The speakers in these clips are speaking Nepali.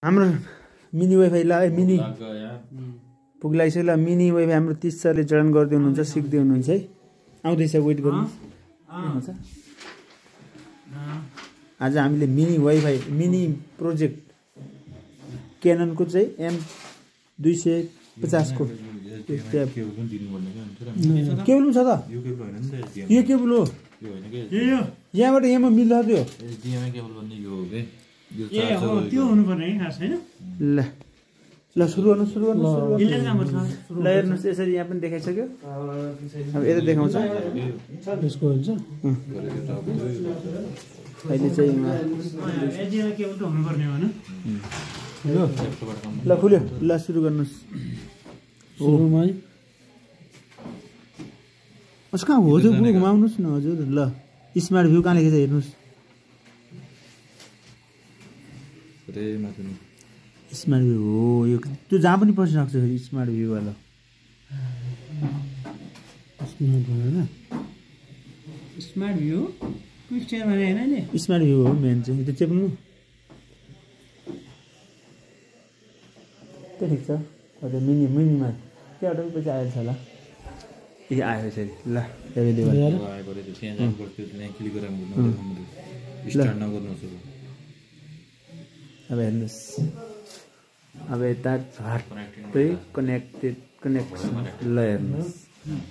हाम्रो मिनी वाइफाई ल मिनी पुग्लाइछ ल मिनी वाइफाई हाम्रो 30 सरले जडान गर्दै हुनुहुन्छ सिक्दै हुनुहुन्छ है आउँदैछ वेट गर्नुस् हुन्छ आज हामीले mini wifi mini project Canon को चाहिँ M250 को केबल छ त यो केबल हो यहाँबाट यहाँमा मिल्छ त्यो केबल भन्ने यो हो के त्यो हुनुपर्ने है खास हैन ल ल सुरु गर्नु ल हेर्नुस् यसरी यहाँ पनि देखाइसक्यो अब यता देखाउँछ यसको हुन्छ अहिले चाहिँ एजिएल केबल त हुनुपर्ने हो हैन ल खुल्यो ल सुरु गर्नुस् सुरुमा है अस कहाँ हो त्यो बुक घुमाउनुस् न हजुर ल स्मार्ट भ्यू कहाँ लेखेछ हेर्नुस् स्मार्ट भ्यू हो यो त्यो जहाँ पनि पर्छ सक्छ फेरि स्मार्ट भ्यू वाला स्मार्ट भ्यू हैन स्मार्ट भ्यू क्विक शेयर भने हैन नि स्मार्ट भ्यू हो मेन चाहिँ त्यो चेप्नु त्यो ठिक छ अझै मिनीमा त्यहाँबाट पछि आएछ होला ए आयो यसरी ल एभेलेबल अब हेर्नुहोस् अब यता झट्टै कनेक्सन ल हेर्नुहोस्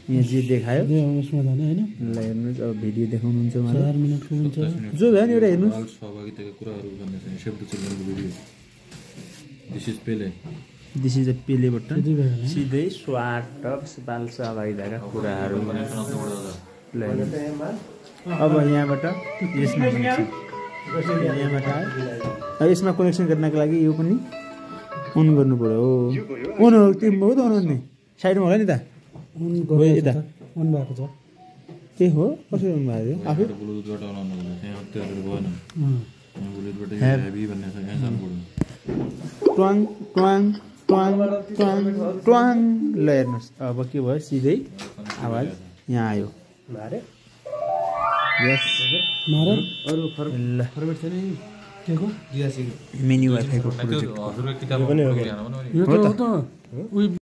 यहाँ जे देखायो यसमा जाने हैन ल हेर्नुहोस् अब भिडियो देखाउनुहुन्छ 4 मिनेटको हुन्छ जो भयो नि एउटा हेर्नुहोस् सहभागिताका कुराहरू भन्ने चाहिँ शब्द चिन्हनको video this is a play button सिधै स्वाट बाल सहभागिताका कुराहरू ल अब यहाँबाट यसमा यहाँबाट अब यसमा कनेक्सन गर्नको लागि यो पनि अन गर्नु पर्यो हो अन हो त्यो हो त अन नि साइडमा होला नि त अन यता अन भएको छ के हो कसरी अन भयो आफै ब्लुटुथबाट अन गर्नु त्यहाँ त्यो भएन ब्लुटुथबाट हेभी भन्ने छ यहाँ जानु पर्यो ट्वाङ ट्वाङ ट्वाङ ट्वाङ ट्वाङ ल हेर्नुहोस् अब के भयो सिधै आवाज यहाँ आयो यस मार अरु फर्मेट छैन के को मिनी वाइफाई को प्रोजेक्ट हजुरको किताब पनि हो यो त